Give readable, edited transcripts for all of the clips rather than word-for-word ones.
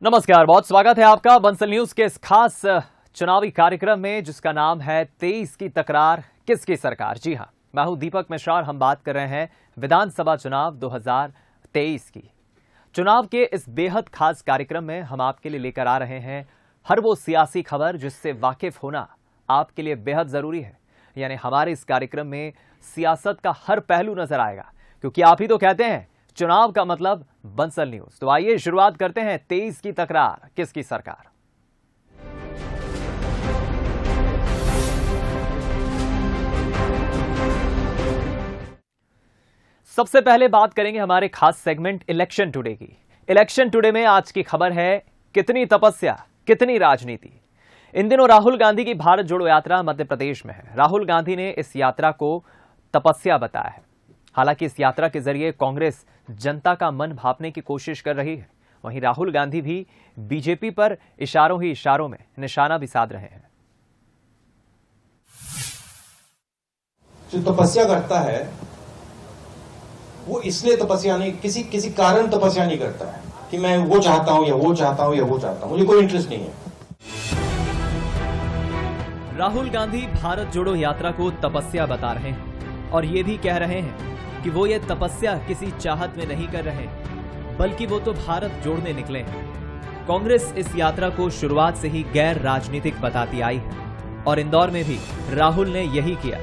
नमस्कार, बहुत स्वागत है आपका बंसल न्यूज के इस खास चुनावी कार्यक्रम में जिसका नाम है 23 की तकरार किसकी सरकार। जी हां, मैं हूं दीपक मिश्रा और हम बात कर रहे हैं विधानसभा चुनाव 2023 की। चुनाव के इस बेहद खास कार्यक्रम में हम आपके लिए लेकर आ रहे हैं हर वो सियासी खबर जिससे वाकिफ होना आपके लिए बेहद जरूरी है। यानी हमारे इस कार्यक्रम में सियासत का हर पहलू नजर आएगा, क्योंकि आप ही तो कहते हैं चुनाव का मतलब बंसल न्यूज। तो आइए शुरुआत करते हैं 23 की तकरार किसकी सरकार। सबसे पहले बात करेंगे हमारे खास सेगमेंट इलेक्शन टुडे की। इलेक्शन टुडे में आज की खबर है कितनी तपस्या कितनी राजनीति। इन दिनों राहुल गांधी की भारत जोड़ो यात्रा मध्य प्रदेश में है। राहुल गांधी ने इस यात्रा को तपस्या बताया है। हालांकि इस यात्रा के जरिए कांग्रेस जनता का मन भांपने की कोशिश कर रही है, वहीं राहुल गांधी भी बीजेपी पर इशारों ही इशारों में निशाना भी साध रहे हैं। जो तपस्या करता है वो इसलिए तपस्या नहीं, किसी कारण तपस्या नहीं करता है कि मैं वो चाहता हूं या वो चाहता हूं या वो चाहता हूं, मुझे कोई इंटरेस्ट नहीं है। राहुल गांधी भारत जोड़ो यात्रा को तपस्या बता रहे हैं और ये भी कह रहे हैं कि वो ये तपस्या किसी चाहत में नहीं कर रहे, बल्कि वो तो भारत जोड़ने निकले हैं। कांग्रेस इस यात्रा को शुरुआत से ही गैर राजनीतिक बताती आई है और इंदौर में भी राहुल ने यही किया।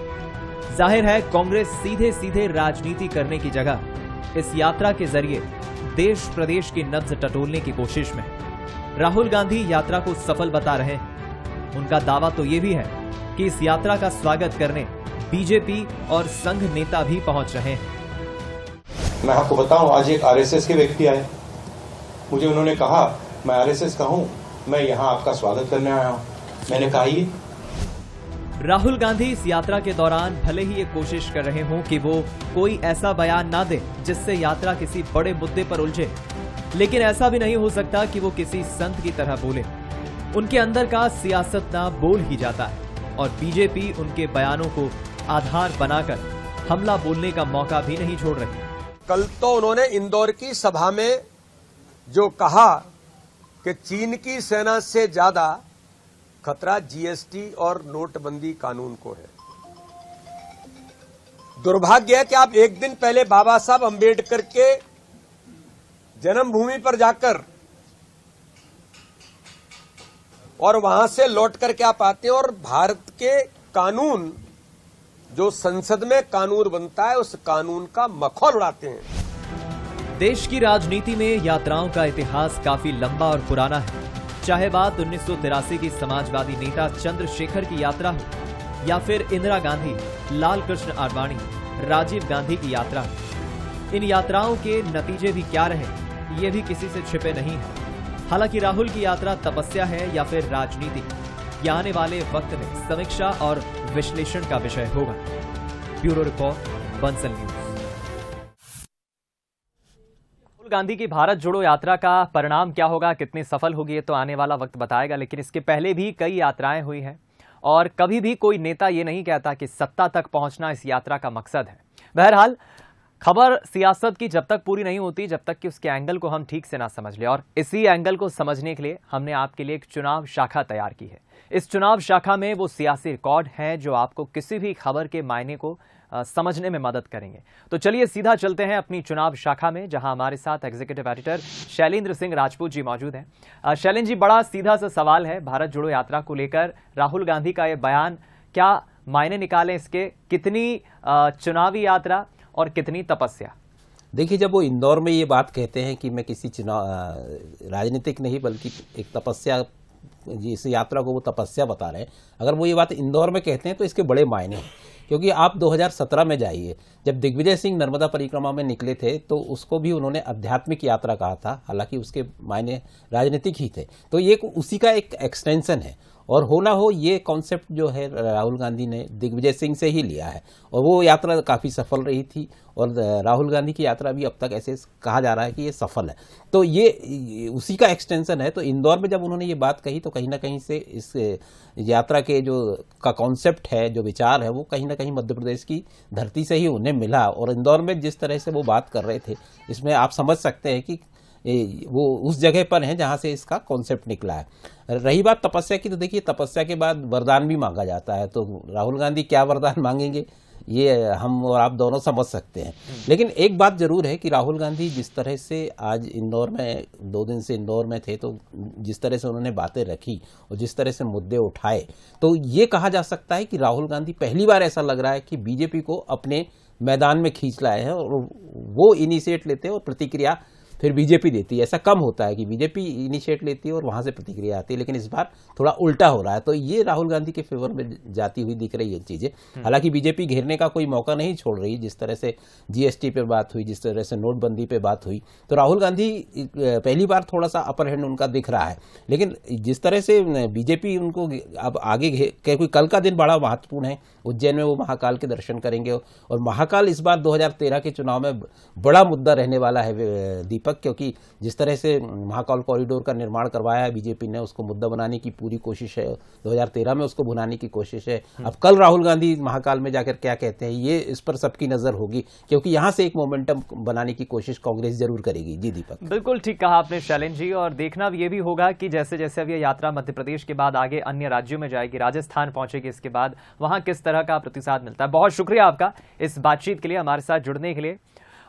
जाहिर है कांग्रेस सीधे सीधे राजनीति करने की जगह इस यात्रा के जरिए देश प्रदेश की नब्ज टटोलने की कोशिश में है। राहुल गांधी यात्रा को सफल बता रहे हैं। उनका दावा तो ये भी है कि इस यात्रा का स्वागत करने बीजेपी और संघ नेता भी पहुंच रहे हैं। मैं आपको बताऊं, आज एक आरएसएस के व्यक्ति आए, मुझे उन्होंने कहा मैं आरएसएस का हूं, मैं यहां आपका स्वागत करने आया हूं। मैंने कहा ये राहुल गांधी इस यात्रा के दौरान भले ही ये कोशिश कर रहे हों कि वो कोई ऐसा बयान ना दे जिससे यात्रा किसी बड़े मुद्दे पर उलझे, लेकिन ऐसा भी नहीं हो सकता कि वो किसी संत की तरह बोले। उनके अंदर का सियासतदां बोल ही जाता है और बीजेपी उनके बयानों को आधार बनाकर हमला बोलने का मौका भी नहीं छोड़ रही। कल तो उन्होंने इंदौर की सभा में जो कहा कि चीन की सेना से ज्यादा खतरा जीएसटी और नोटबंदी कानून को है। दुर्भाग्य है कि आप एक दिन पहले बाबा साहब अंबेडकर के जन्मभूमि पर जाकर और वहां से लौट करके आप आते हैं और भारत के कानून जो संसद में कानून बनता है उस कानून का मखौल उड़ाते हैं। देश की राजनीति में यात्राओं का इतिहास काफी लंबा और पुराना है। चाहे बात 1983 की समाजवादी नेता चंद्रशेखर की यात्रा हो या फिर इंदिरा गांधी, लाल कृष्ण आडवाणी, राजीव गांधी की यात्रा हो। इन यात्राओं के नतीजे भी क्या रहे ये भी किसी से छिपे नहीं है। हालांकि राहुल की यात्रा तपस्या है या फिर राजनीति, यह आने वाले वक्त में समीक्षा और विश्लेषण का विषय होगा। Bureau report, Bansal news. Rahul Gandhi की भारत जोड़ो यात्रा का परिणाम क्या होगा, कितनी सफल होगी, ये तो आने वाला वक्त बताएगा। लेकिन इसके पहले भी कई यात्राएं हुई हैं और कभी भी कोई नेता ये नहीं कहता कि सत्ता तक पहुंचना इस यात्रा का मकसद है। बहरहाल खबर सियासत की जब तक पूरी नहीं होती जब तक कि उसके एंगल को हम ठीक से ना समझ ले, और इसी एंगल को समझने के लिए हमने आपके लिए एक चुनाव शाखा तैयार की है। इस चुनाव शाखा में वो सियासी रिकॉर्ड हैं जो आपको किसी भी खबर के मायने को समझने में मदद करेंगे। तो चलिए सीधा चलते हैं अपनी चुनाव शाखा में, जहां हमारे साथ एग्जीक्यूटिव एडिटर शैलेंद्र सिंह राजपूत जी मौजूद हैं। शैलेंद्र जी, बड़ा सीधा सा सवाल है भारत जोड़ो यात्रा को लेकर। राहुल गांधी का ये बयान क्या मायने निकालें इसके, कितनी चुनावी यात्रा और कितनी तपस्या? देखिए, जब वो इंदौर में ये बात कहते हैं कि मैं किसी चुनाव राजनीतिक नहीं बल्कि एक तपस्या, इस यात्रा को वो तपस्या बता रहे हैं, अगर वो ये बात इंदौर में कहते हैं तो इसके बड़े मायने हैं। क्योंकि आप 2017 में जाइए, जब दिग्विजय सिंह नर्मदा परिक्रमा में निकले थे तो उसको भी उन्होंने आध्यात्मिक यात्रा कहा था, हालांकि उसके मायने राजनीतिक ही थे। तो ये उसी का एक एक्सटेंशन है। और हो ना हो ये कॉन्सेप्ट जो है राहुल गांधी ने दिग्विजय सिंह से ही लिया है और वो यात्रा काफ़ी सफल रही थी और राहुल गांधी की यात्रा भी अब तक ऐसे कहा जा रहा है कि ये सफल है। तो ये उसी का एक्सटेंशन है। तो इंदौर में जब उन्होंने ये बात कही तो कहीं ना कहीं से इस यात्रा के जो का कॉन्सेप्ट है, जो विचार है, वो कहीं ना कहीं मध्य प्रदेश की धरती से ही उन्हें मिला। और इंदौर में जिस तरह से वो बात कर रहे थे, इसमें आप समझ सकते हैं कि वो उस जगह पर हैं जहां से इसका कॉन्सेप्ट निकला है। रही बात तपस्या की, तो देखिए तपस्या के बाद वरदान भी मांगा जाता है, तो राहुल गांधी क्या वरदान मांगेंगे ये हम और आप दोनों समझ सकते हैं। लेकिन एक बात जरूर है कि राहुल गांधी जिस तरह से आज इंदौर में 2 दिन से इंदौर में थे, तो जिस तरह से उन्होंने बातें रखी और जिस तरह से मुद्दे उठाए, तो ये कहा जा सकता है कि राहुल गांधी पहली बार ऐसा लग रहा है कि बीजेपी को अपने मैदान में खींच लाए हैं और वो इनिशिएट लेते हैं और प्रतिक्रिया फिर बीजेपी देती है। ऐसा कम होता है कि बीजेपी इनिशिएट लेती है और वहां से प्रतिक्रिया आती है, लेकिन इस बार थोड़ा उल्टा हो रहा है। तो ये राहुल गांधी के फेवर में जाती हुई दिख रही है चीजें। हालांकि बीजेपी घेरने का कोई मौका नहीं छोड़ रही। जिस तरह से जीएसटी पे बात हुई, जिस तरह से नोटबंदी पे बात हुई, तो राहुल गांधी पहली बार थोड़ा सा अपर हैंड उनका दिख रहा है। लेकिन जिस तरह से बीजेपी उनको अब आगे क्योंकि कल का दिन बड़ा महत्वपूर्ण है, उज्जैन में वो महाकाल के दर्शन करेंगे और महाकाल इस बार 2013 के चुनाव में बड़ा मुद्दा रहने वाला है दीपक, क्योंकि जिस तरह से महाकाल कॉरिडोर का निर्माण करवाया है बीजेपी ने, उसको मुद्दा बनाने की पूरी कोशिश है। 2013 में उसको भुनाने की कोशिश है। अब कल राहुल गांधी महाकाल में जाकर क्या कहते हैं, ये इस पर सबकी नजर होगी, क्योंकि यहां से एक मोमेंटम बनाने की कोशिश कांग्रेस जरूर करेगी। जी दीपक, बिल्कुल ठीक कहा आपने शैलेंद्र जी। और देखना ये भी होगा कि जैसे जैसे अब ये यात्रा मध्य प्रदेश के बाद आगे अन्य राज्यों में जाएगी, राजस्थान पहुंचेगी, इसके बाद वहां किस तरह का प्रतिसाद मिलता है। बहुत शुक्रिया आपका इस बातचीत के लिए, हमारे साथ जुड़ने के लिए।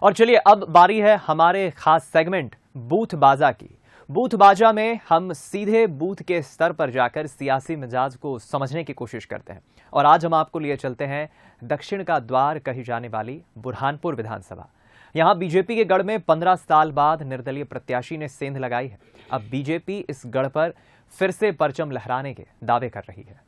और चलिए अब बारी है हमारे खास सेगमेंट बूथ बाजा की। बूथ बाजा में हम सीधे बूथ के स्तर पर जाकर सियासी मिजाज को समझने की कोशिश करते हैं। और आज हम आपको लिए चलते हैं दक्षिण का द्वार कही जाने वाली बुरहानपुर विधानसभा। यहां बीजेपी के गढ़ में 15 साल बाद निर्दलीय प्रत्याशी ने सेंध लगाई है। अब बीजेपी इस गढ़ पर फिर से परचम लहराने के दावे कर रही है।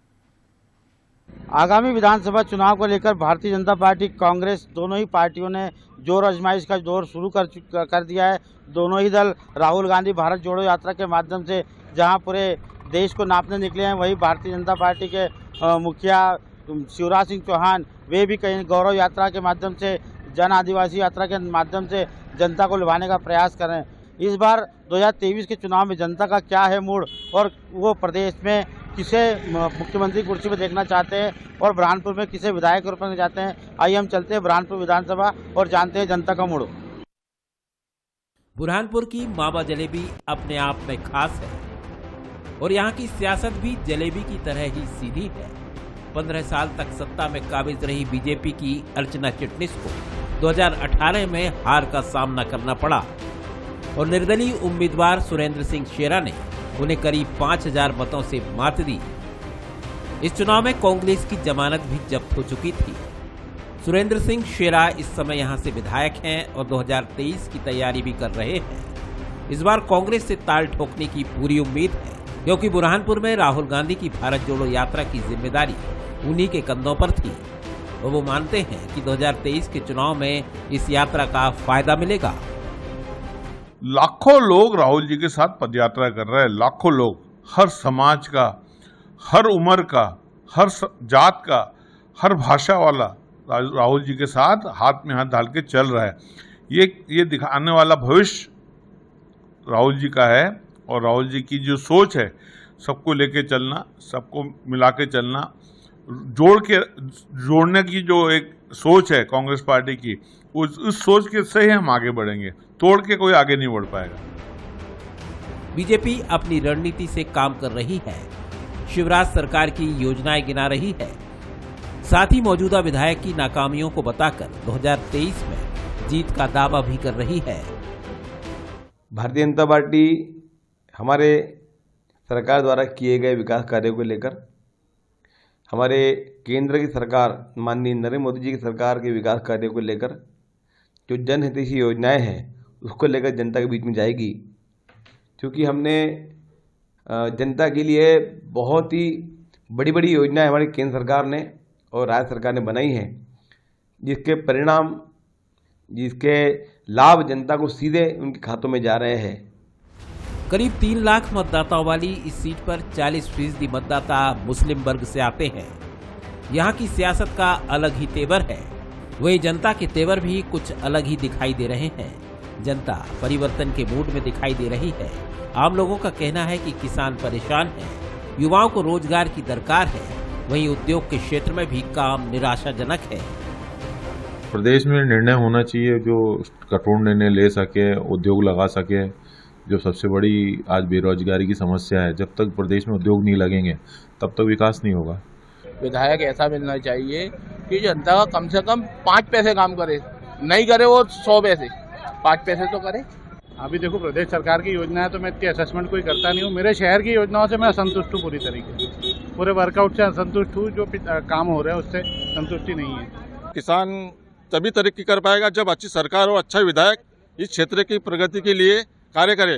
आगामी विधानसभा चुनाव को लेकर भारतीय जनता पार्टी, कांग्रेस दोनों ही पार्टियों ने जोर आजमाइश का दौर शुरू कर दिया है। दोनों ही दल राहुल गांधी भारत जोड़ो यात्रा के माध्यम से जहां पूरे देश को नापने निकले हैं, वहीं भारतीय जनता पार्टी के मुखिया शिवराज सिंह चौहान वे भी कहीं गौरव यात्रा के माध्यम से, जन आदिवासी यात्रा के माध्यम से जनता को लुभाने का प्रयास कर रहे हैं। इस बार 2023 के चुनाव में जनता का क्या है मूड और वो प्रदेश में किसे मुख्यमंत्री कुर्सी पर देखना चाहते हैं और बुरहानपुर में किसे विधायक के रूप में चाहते हैं, आइए हम चलते हैं बुरहानपुर विधानसभा और जानते हैं जनता का मूड। बुरहानपुर की मावा जलेबी अपने आप में खास है और यहाँ की सियासत भी जलेबी की तरह ही सीधी है। 15 साल तक सत्ता में काबिज रही बीजेपी की अर्चना चिटनिस को 2018 में हार का सामना करना पड़ा और निर्दलीय उम्मीदवार सुरेंद्र सिंह शेरा ने उन्हें करीब 5000 मतों से मात दी। इस चुनाव में कांग्रेस की जमानत भी जब्त हो चुकी थी। सुरेंद्र सिंह शेरा इस समय यहां से विधायक हैं और 2023 की तैयारी भी कर रहे हैं। इस बार कांग्रेस से ताल ठोकने की पूरी उम्मीद है, क्योंकि बुरहानपुर में राहुल गांधी की भारत जोड़ो यात्रा की जिम्मेदारी उन्हीं के कंधों पर थी और वो मानते हैं कि 2023 के चुनाव में इस यात्रा का फायदा मिलेगा। लाखों लोग राहुल जी के साथ पदयात्रा कर रहे हैं। लाखों लोग, हर समाज का, हर उम्र का, हर जात का, हर भाषा वाला राहुल जी के साथ हाथ में हाथ डाल के चल रहा है। ये दिखाने वाला भविष्य राहुल जी का है और राहुल जी की जो सोच है, सबको लेके चलना, सबको मिला के चलना, जोड़ने की जो एक सोच है कांग्रेस पार्टी की, उस सोच के से ही हम आगे बढ़ेंगे। तोड़ के कोई आगे नहीं बढ़ पाएगा। बीजेपी अपनी रणनीति से काम कर रही है, शिवराज सरकार की योजनाएं गिना रही है, साथ ही मौजूदा विधायक की नाकामियों को बताकर 2023 में जीत का दावा भी कर रही है। भारतीय जनता पार्टी हमारे सरकार द्वारा किए गए विकास कार्यों को लेकर, हमारे केंद्र की सरकार माननीय नरेंद्र मोदी जी की सरकार के विकास कार्यों को लेकर जो जनहितैषी योजनाएं हैं उसको लेकर जनता के बीच में जाएगी। क्योंकि हमने जनता के लिए बहुत ही बड़ी बड़ी योजनाएं हमारी केंद्र सरकार ने और राज्य सरकार ने बनाई हैं, जिसके परिणाम, जिसके लाभ जनता को सीधे उनके खातों में जा रहे हैं। करीब 3 लाख मतदाताओं वाली इस सीट पर 40% मतदाता मुस्लिम वर्ग से आते हैं। यहाँ की सियासत का अलग ही तेवर है, वही जनता के तेवर भी कुछ अलग ही दिखाई दे रहे हैं। जनता परिवर्तन के मूड में दिखाई दे रही है। आम लोगों का कहना है कि किसान परेशान हैं, युवाओं को रोजगार की दरकार है, वहीं उद्योग के क्षेत्र में भी काम निराशाजनक है। प्रदेश में निर्णय होना चाहिए जो कठोर निर्णय ले सके, उद्योग लगा सके। जो सबसे बड़ी आज बेरोजगारी की समस्या है, जब तक प्रदेश में उद्योग नहीं लगेंगे तब तक विकास नहीं होगा। विधायक ऐसा मिलना चाहिए कि जनता का कम से कम 5 पैसे काम करे, नहीं करे वो 100 पैसे, 5 पैसे तो करे। अभी देखो प्रदेश सरकार की योजना है तो मैं इतनी असेसमेंट कोई करता नहीं हूँ। मेरे शहर की योजनाओं से मैं असंतुष्ट हूँ, पूरी तरीके से पूरे वर्कआउट से असंतुष्ट हूँ। जो काम हो रहा है उससे संतुष्टि नहीं है। किसान तभी तरक्की कर पाएगा जब अच्छी सरकार और अच्छा विधायक इस क्षेत्र की प्रगति के लिए कार्य करे,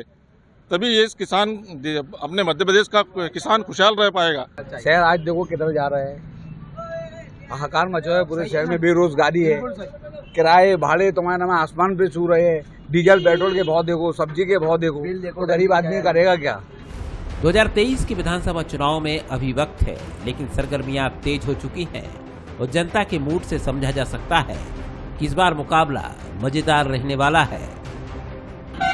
तभी ये किसान अपने मध्य प्रदेश का किसान खुशहाल रह पाएगा। शहर आज देखो किधर जा रहा है, हाहाकार मचा है पूरे शहर में। बेरोजगारी है, किराए भाड़े तुम्हारे नाम आसमान पे छू रहे हैं। डीजल पेट्रोल के भाव देखो, सब्जी के भाव देखो, तो गरीब आदमी करेगा क्या। 2023 के विधानसभा चुनाव में अभी वक्त है, लेकिन सरगर्मियां तेज हो चुकी हैं और जनता के मूड से समझा जा सकता है कि इस बार मुकाबला मजेदार रहने वाला है।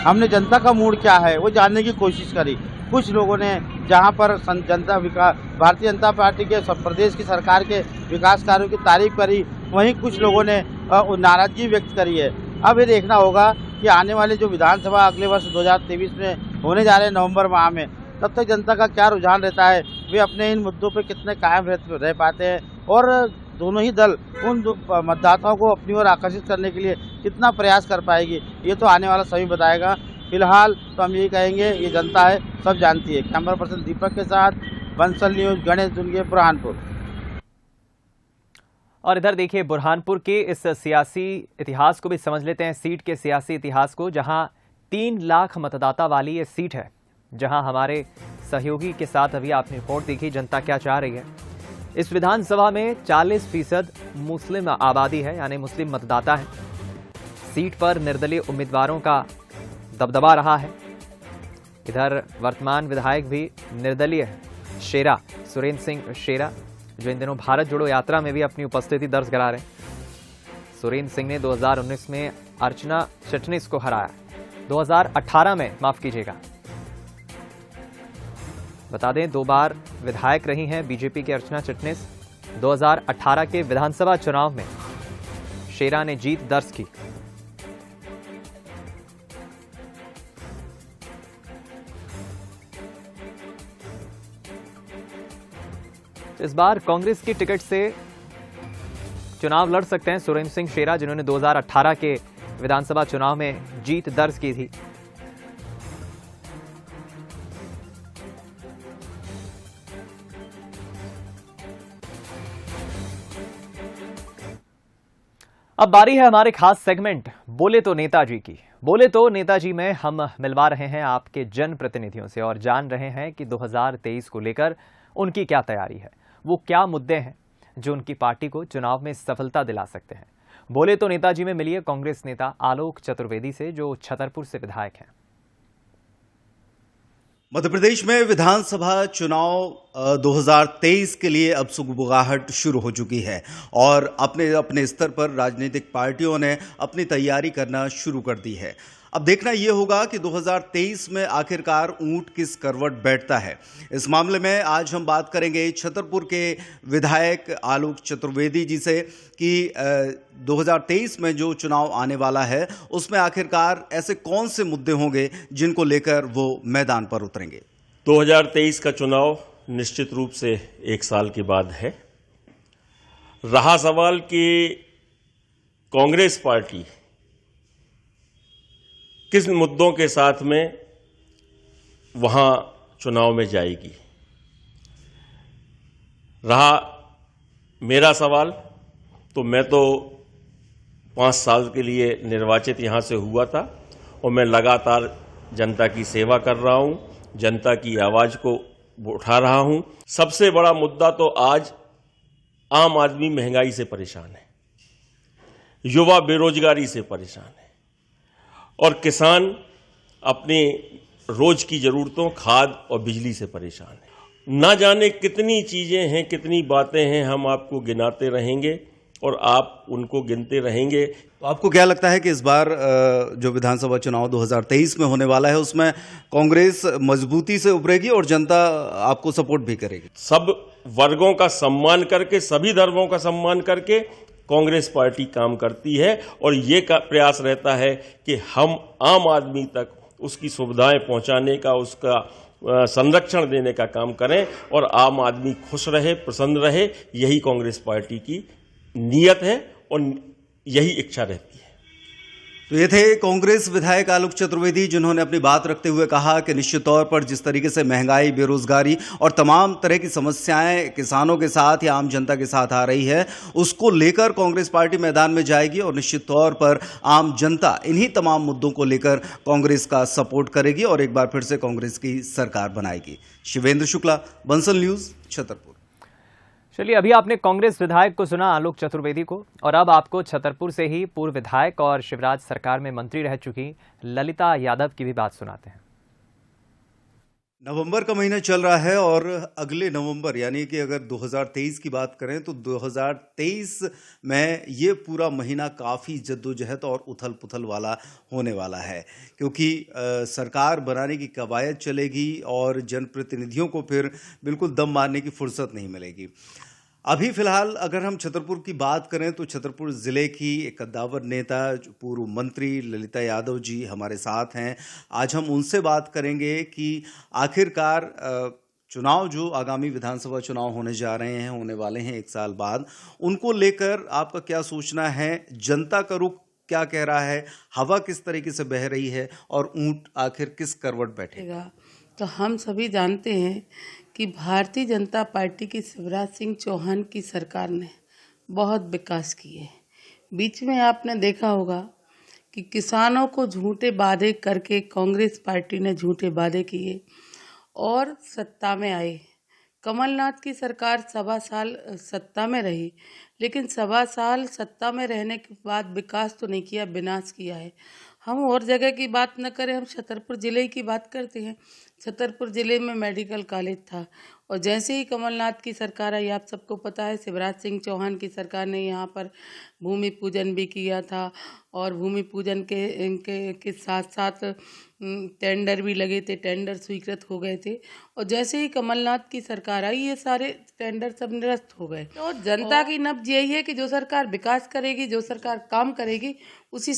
हमने जनता का मूड क्या है वो जानने की कोशिश करी। कुछ लोगों ने जहां पर जनता विकास भारतीय जनता पार्टी के प्रदेश की सरकार के विकास कार्यों की तारीफ करी, वहीं कुछ लोगों ने नाराजगी व्यक्त करी है। अब ये देखना होगा कि आने वाले जो विधानसभा अगले वर्ष 2023 में होने जा रहे हैं नवंबर माह में, तब तक जनता का क्या रुझान रहता है, वे अपने इन मुद्दों पर कितने कायम रह पाते हैं और दोनों ही दल उन मतदाताओं को अपनी ओर आकर्षित करने के लिए कितना प्रयास कर पाएगी, ये तो आने वाला समय बताएगा। फिलहाल तो हम यही कहेंगे, ये जनता है, सब जानती है। कैमरा पर्सन दीपक के साथ बंसल न्यूज, गणेश दुनगे, बुरहानपुर। और इधर देखिए बुरहानपुर के इस सियासी इतिहास को भी समझ लेते हैं, सीट के सियासी इतिहास को, जहां 3 लाख मतदाता वाली ये सीट है, जहां हमारे सहयोगी के साथ अभी आपने रिपोर्ट देखी जनता क्या चाह रही है। इस विधानसभा में 40% मुस्लिम आबादी है, यानी मुस्लिम मतदाता है। सीट पर निर्दलीय उम्मीदवारों का दबदबा रहा है। इधर वर्तमान विधायक भी निर्दलीय है, शेरा सुरेंद्र सिंह शेरा, जो इन दिनों भारत जोड़ो यात्रा में भी अपनी उपस्थिति दर्ज करा रहे हैं। सुरेंद्र सिंह ने 2019 में अर्चना चिटनिस को हराया, 2018 में, माफ कीजिएगा, बता दें 2 बार विधायक रही हैं बीजेपी की अर्चना चिटनिस। 2018 के विधानसभा चुनाव में शेरा ने जीत दर्ज की। इस बार कांग्रेस की टिकट से चुनाव लड़ सकते हैं सुरेंद्र सिंह शेरा, जिन्होंने 2018 के विधानसभा चुनाव में जीत दर्ज की थी। अब बारी है हमारे खास सेगमेंट बोले तो नेताजी की। बोले तो नेताजी में हम मिलवा रहे हैं आपके जनप्रतिनिधियों से और जान रहे हैं कि 2023 को लेकर उनकी क्या तैयारी है, वो क्या मुद्दे हैं जो उनकी पार्टी को चुनाव में सफलता दिला सकते हैं। बोले तो नेताजी में मिलिए कांग्रेस नेता आलोक चतुर्वेदी से, जो छतरपुर से विधायक हैं। मध्य प्रदेश में विधानसभा चुनाव 2023 के लिए अब सुगबुगाहट शुरू हो चुकी है और अपने अपने स्तर पर राजनीतिक पार्टियों ने अपनी तैयारी करना शुरू कर दी है। अब देखना यह होगा कि 2023 में आखिरकार ऊंट किस करवट बैठता है। इस मामले में आज हम बात करेंगे छतरपुर के विधायक आलोक चतुर्वेदी जी से कि 2023 में जो चुनाव आने वाला है उसमें आखिरकार ऐसे कौन से मुद्दे होंगे जिनको लेकर वो मैदान पर उतरेंगे। 2023 का चुनाव निश्चित रूप से 1 साल के बाद है। रहा सवाल कि कांग्रेस पार्टी किस मुद्दों के साथ में वहां चुनाव में जाएगी। रहा मेरा सवाल, तो मैं तो 5 साल के लिए निर्वाचित यहां से हुआ था और मैं लगातार जनता की सेवा कर रहा हूं, जनता की आवाज को उठा रहा हूं। सबसे बड़ा मुद्दा तो आज आम आदमी महंगाई से परेशान है, युवा बेरोजगारी से परेशान है और किसान अपनी रोज की जरूरतों खाद और बिजली से परेशान है। ना जाने कितनी चीजें हैं, कितनी बातें हैं, हम आपको गिनाते रहेंगे और आप उनको गिनते रहेंगे। तो आपको क्या लगता है कि इस बार जो विधानसभा चुनाव 2023 में होने वाला है उसमें कांग्रेस मजबूती से उभरेगी और जनता आपको सपोर्ट भी करेगी? सब वर्गों का सम्मान करके, सभी धर्मों का सम्मान करके कांग्रेस पार्टी काम करती है और ये प्रयास रहता है कि हम आम आदमी तक उसकी सुविधाएं पहुंचाने का, उसका संरक्षण देने का काम करें और आम आदमी खुश रहे, प्रसन्न रहे। यही कांग्रेस पार्टी की नियत है और यही इच्छा रहती है। तो ये थे कांग्रेस विधायक आलोक चतुर्वेदी, जिन्होंने अपनी बात रखते हुए कहा कि निश्चित तौर पर जिस तरीके से महंगाई, बेरोजगारी और तमाम तरह की समस्याएं किसानों के साथ या आम जनता के साथ आ रही है, उसको लेकर कांग्रेस पार्टी मैदान में जाएगी और निश्चित तौर पर आम जनता इन्हीं तमाम मुद्दों को लेकर कांग्रेस का सपोर्ट करेगी और एक बार फिर से कांग्रेस की सरकार बनाएगी। शिवेंद्र शुक्ला, बंसल न्यूज, छतरपुर। चलिए, अभी आपने कांग्रेस विधायक को सुना, आलोक चतुर्वेदी को, और अब आपको छतरपुर से ही पूर्व विधायक और शिवराज सरकार में मंत्री रह चुकी ललिता यादव की भी बात सुनाते हैं। नवंबर का महीना चल रहा है और अगले नवंबर यानी कि अगर 2023 की बात करें तो 2023 में ये पूरा महीना काफ़ी जद्दोजहद और उथल पुथल वाला होने वाला है, क्योंकि सरकार बनाने की कवायद चलेगी और जनप्रतिनिधियों को फिर बिल्कुल दम मारने की फुर्सत नहीं मिलेगी। अभी फिलहाल अगर हम छतरपुर की बात करें तो छतरपुर ज़िले की एक कद्दावर नेता, पूर्व मंत्री ललिता यादव जी हमारे साथ हैं। आज हम उनसे बात करेंगे कि आखिरकार चुनाव जो आगामी विधानसभा चुनाव होने जा रहे हैं, होने वाले हैं 1 साल बाद, उनको लेकर आपका क्या सोचना है? जनता का रुख क्या कह रहा है? हवा किस तरीके से बह रही है और ऊंट आखिर किस करवट बैठेगा? तो हम सभी जानते हैं कि भारतीय जनता पार्टी की शिवराज सिंह चौहान की सरकार ने बहुत विकास किए। बीच में आपने देखा होगा कि किसानों को झूठे वादे करके कांग्रेस पार्टी ने झूठे वादे किए और सत्ता में आए। कमलनाथ की सरकार 1.25 साल सत्ता में रही, लेकिन 1.25 साल सत्ता में रहने के बाद विकास तो नहीं किया, विनाश किया है। हम और जगह की बात न करें, हम छतरपुर ज़िले की बात करते हैं। छतरपुर ज़िले में मेडिकल कॉलेज था और जैसे ही कमलनाथ की सरकार आई, आप सबको पता है शिवराज सिंह चौहान की सरकार ने यहाँ पर भूमि पूजन भी किया था और भूमि पूजन के साथ साथ टेंडर भी लगे थे, टेंडर स्वीकृत हो गए थे। और जैसे ही कमलनाथ की सरकार आई, ये सारे टेंडर सब निरस्त हो गए। तो जनता की नब्ज यही है कि जो सरकार विकास करेगी, जो सरकार काम करेगी, उसी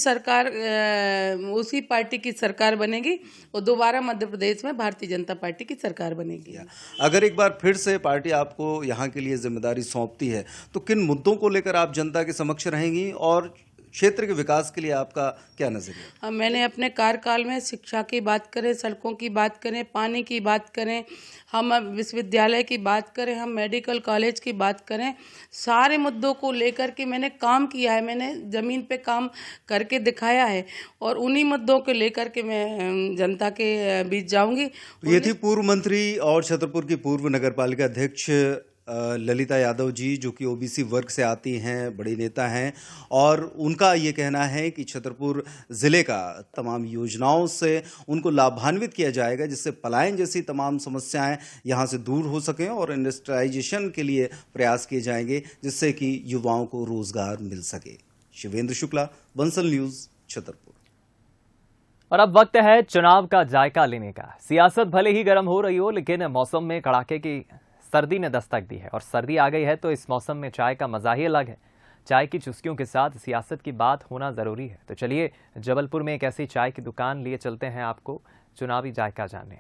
पार्टी की सरकार बनेगी और दोबारा मध्य प्रदेश में भारतीय जनता पार्टी की सरकार बनेगी। अगर एक बार फिर से पार्टी आपको यहाँ के लिए जिम्मेदारी सौंपती है तो किन मुद्दों को लेकर आप जनता के समक्ष रहेंगी और क्षेत्र के विकास के लिए आपका क्या नजरिया? मैंने अपने कार्यकाल में शिक्षा की बात करें, सड़कों की बात करें, पानी की बात करें, हम विश्वविद्यालय की बात करें, हम मेडिकल कॉलेज की बात करें, सारे मुद्दों को लेकर के मैंने काम किया है। मैंने ज़मीन पे काम करके दिखाया है और उन्हीं मुद्दों को लेकर के मैं जनता के बीच जाऊंगी। ये थी पूर्व मंत्री और छतरपुर की पूर्व नगरपालिका अध्यक्ष ललिता यादव जी, जो कि ओबीसी वर्ग से आती हैं, बड़ी नेता हैं, और उनका ये कहना है कि छतरपुर ज़िले का तमाम योजनाओं से उनको लाभान्वित किया जाएगा, जिससे पलायन जैसी तमाम समस्याएं यहाँ से दूर हो सकें और इंडस्ट्रियलाइजेशन के लिए प्रयास किए जाएंगे, जिससे कि युवाओं को रोजगार मिल सके। शिवेंद्र शुक्ला, बंसल न्यूज़, छतरपुर। और अब वक्त है चुनाव का जायका लेने का। सियासत भले ही गर्म हो रही हो, लेकिन मौसम में कड़ाके की सर्दी ने दस्तक दी है और सर्दी आ गई है तो इस मौसम में चाय का मजा ही अलग है। चाय की चुस्कियों के साथ सियासत की बात होना जरूरी है। तो चलिए जबलपुर में एक ऐसी चाय की दुकान लिए चलते हैं आपको चुनावी जायका जानने।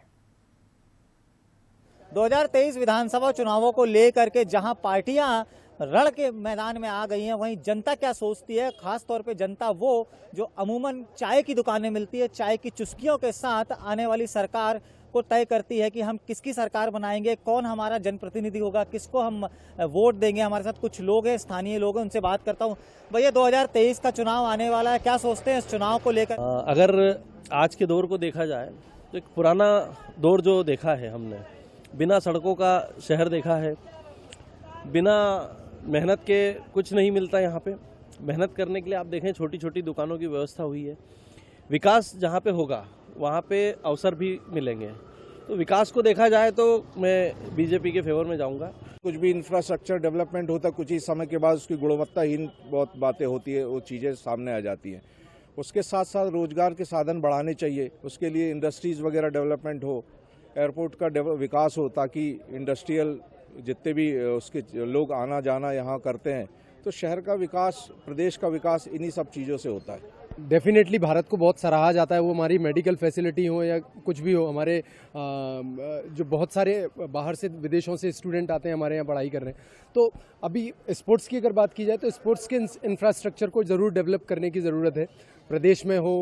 2023 विधानसभा चुनावों को लेकर के जहां पार्टियां रण के मैदान में आ गई हैं, वहीं जनता क्या सोचती है, खास तौर पे जनता वो जो अमूमन चाय की दुकानें मिलती है, चाय की चुस्कियों के साथ आने वाली सरकार को तय करती है कि हम किसकी सरकार बनाएंगे, कौन हमारा जनप्रतिनिधि होगा, किसको हम वोट देंगे। हमारे साथ कुछ लोग हैं, स्थानीय लोग हैं, उनसे बात करता हूँ। भैया 2023 का चुनाव आने वाला है, क्या सोचते हैं इस चुनाव को लेकर? अगर आज के दौर को देखा जाए तो एक पुराना दौर जो देखा है हमने, बिना सड़कों का शहर देखा है, बिना मेहनत के कुछ नहीं मिलता यहाँ पे। मेहनत करने के लिए आप देखें छोटी छोटी दुकानों की व्यवस्था हुई है। विकास जहाँ पे होगा वहाँ पे अवसर भी मिलेंगे। तो विकास को देखा जाए तो मैं बीजेपी के फेवर में जाऊंगा। कुछ भी इंफ्रास्ट्रक्चर डेवलपमेंट होता है, कुछ ही समय के बाद उसकी गुणवत्ताहीन बहुत बातें होती है, वो चीज़ें सामने आ जाती हैं। उसके साथ साथ रोजगार के साधन बढ़ाने चाहिए, उसके लिए इंडस्ट्रीज वगैरह डेवलपमेंट हो, एयरपोर्ट का विकास हो, ताकि इंडस्ट्रियल जितने भी उसके लोग आना जाना यहाँ करते हैं, तो शहर का विकास, प्रदेश का विकास इन्हीं सब चीज़ों से होता है। डेफिनेटली भारत को बहुत सराहा जाता है, वो हमारी मेडिकल फैसिलिटी हो या कुछ भी हो। हमारे जो बहुत सारे बाहर से विदेशों से स्टूडेंट आते हैं हमारे यहाँ पढ़ाई कर रहे हैं। तो अभी स्पोर्ट्स की अगर बात की जाए तो स्पोर्ट्स के इंफ्रास्ट्रक्चर को ज़रूर डेवलप करने की ज़रूरत है, प्रदेश में हो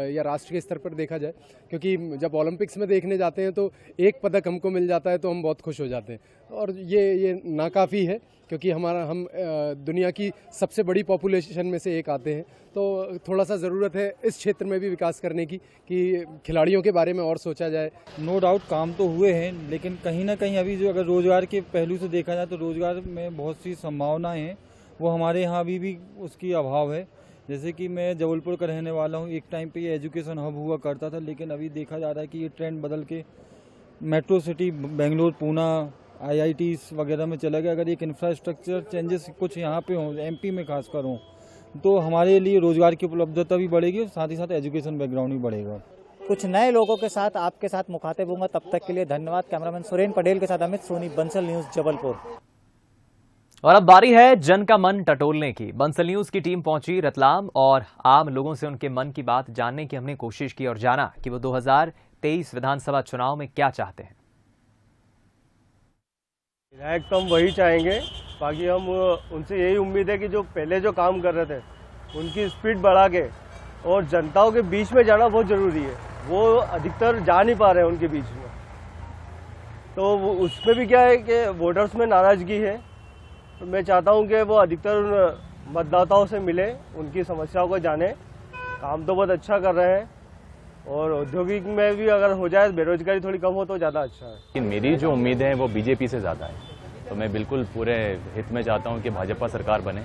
या राष्ट्र के स्तर पर देखा जाए, क्योंकि जब ओलंपिक्स में देखने जाते हैं तो एक पदक हमको मिल जाता है तो हम बहुत खुश हो जाते हैं, और ये नाकाफ़ी है, क्योंकि हम दुनिया की सबसे बड़ी पॉपुलेशन में से एक आते हैं। तो थोड़ा सा ज़रूरत है इस क्षेत्र में भी विकास करने की, कि खिलाड़ियों के बारे में और सोचा जाए। नो डाउट काम तो हुए हैं, लेकिन कहीं ना कहीं अभी जो अगर रोज़गार के पहलू से देखा जाए तो रोज़गार में बहुत सी संभावनाएं हैं, वो हमारे यहाँ अभी भी उसकी अभाव है। जैसे कि मैं जबलपुर का रहने वाला हूँ, एक टाइम पे ये एजुकेशन हब हुआ करता था, लेकिन अभी देखा जा रहा है कि ये ट्रेंड बदल के metro city Bangalore, Poona, IITs वगैरह में चला गया। अगर एक इंफ्रास्ट्रक्चर चेंजेस कुछ यहाँ पे हों, MP में खासकर हों, तो हमारे लिए रोजगार की उपलब्धता भी बढ़ेगी और साथ ही साथ एजुकेशन बैकग्राउंड भी बढ़ेगा। कुछ नए लोगों के साथ आपके साथ मुखातिब होंगे, तब तक के लिए धन्यवाद। कैमरामैन सुरेन पटेल के साथ अमित सोनी, बंसल न्यूज, जबलपुर। और अब बारी है जन का मन टटोलने की। बंसल न्यूज की टीम पहुंची रतलाम और आम लोगों से उनके मन की बात जानने की हमने कोशिश की और जाना कि वो 2023 विधानसभा चुनाव में क्या चाहते हैं। विधायक तो हम वही चाहेंगे, बाकी हम उनसे यही उम्मीद है कि जो पहले जो काम कर रहे थे उनकी स्पीड बढ़ा के, और जनताओं के बीच में जाना बहुत ज़रूरी है। वो अधिकतर जा नहीं पा रहे हैं उनके बीच में, तो उसमें भी क्या है कि वोटर्स में नाराज़गी है। तो मैं चाहता हूं कि वो अधिकतर मतदाताओं से मिले, उनकी समस्याओं को जाने। काम तो बहुत अच्छा कर रहे हैं, और औद्योगिक में भी अगर हो जाए, बेरोजगारी थोड़ी कम हो तो ज़्यादा अच्छा है। मेरी जो उम्मीद है वो बीजेपी से ज़्यादा है, तो मैं बिल्कुल पूरे हित में चाहता हूं कि भाजपा सरकार बने।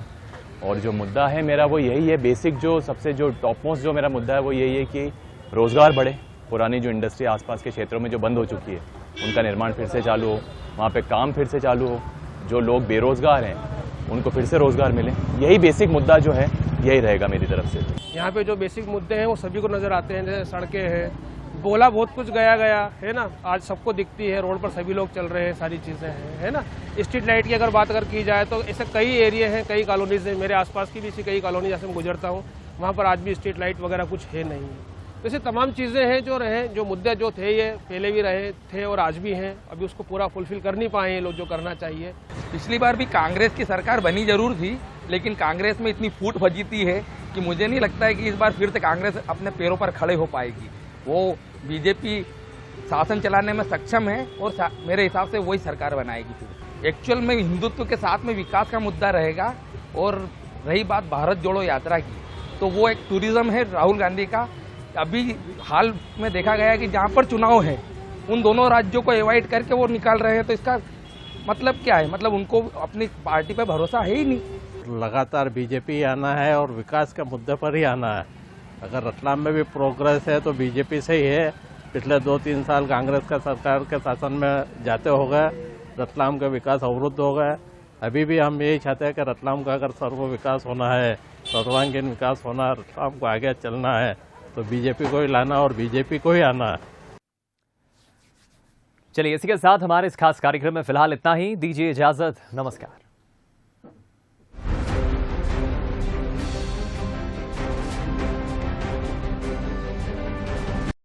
और जो मुद्दा है मेरा वो यही है, बेसिक जो सबसे जो टॉप मोस्ट जो मेरा मुद्दा है वो यही है कि रोज़गार बढ़े। पुरानी जो इंडस्ट्री आसपास के क्षेत्रों में जो बंद हो चुकी है उनका निर्माण फिर से चालू हो, वहाँ पर काम फिर से चालू हो, जो लोग बेरोजगार हैं उनको फिर से रोजगार मिले। यही बेसिक मुद्दा जो है यही रहेगा मेरी तरफ से। यहाँ पे जो बेसिक मुद्दे हैं वो सभी को नजर आते हैं, जैसे सड़कें हैं, बोला बहुत कुछ गया है ना, आज सबको दिखती है, रोड पर सभी लोग चल रहे हैं, सारी चीजें हैं, है ना। स्ट्रीट लाइट की अगर बात की जाए तो ऐसे कई एरिया हैं, कई कॉलोनीज हैं, मेरे आसपास की भी ऐसी कई कॉलोनी जैसे मैं गुजरता हूँ, वहाँ पर आज भी स्ट्रीट लाइट वगैरह कुछ है नहीं। तो ऐसे तमाम चीज़ें हैं जो रहे, जो मुद्दे जो थे ये पहले भी रहे थे और आज भी हैं, अभी उसको पूरा फुलफिल कर नहीं पाए ये लोग जो करना चाहिए। पिछली बार भी कांग्रेस की सरकार बनी जरूर थी, लेकिन कांग्रेस में इतनी फूट फजीती है कि मुझे नहीं लगता है कि इस बार फिर से कांग्रेस अपने पैरों पर खड़े हो पाएगी। वो बीजेपी शासन चलाने में सक्षम है और मेरे हिसाब से वही सरकार बनाएगी। फिर एक्चुअल में हिंदुत्व के साथ में विकास का मुद्दा रहेगा। और रही बात भारत जोड़ो यात्रा की, तो वो एक टूरिज्म है राहुल गांधी का। अभी हाल में देखा गया कि जहाँ पर चुनाव है उन दोनों राज्यों को अवॉइड करके वो निकाल रहे हैं, तो इसका मतलब क्या है? मतलब उनको अपनी पार्टी पे भरोसा है ही नहीं। लगातार बीजेपी आना है और विकास के मुद्दे पर ही आना है। अगर रतलाम में भी प्रोग्रेस है तो बीजेपी से ही है। पिछले 2-3 साल कांग्रेस का सरकार के शासन में जाते हो गए, रतलाम का विकास अवरुद्ध हो गया। अभी भी हम यही चाहते हैं कि रतलाम का अगर सर्व विकास होना है, सर्वांगीण विकास होना, रतलाम को आगे चलना है तो बीजेपी को ही लाना और बीजेपी को ही आना है। चलिए इसी के साथ हमारे इस खास कार्यक्रम में फिलहाल इतना ही। दीजिए इजाजत, नमस्कार।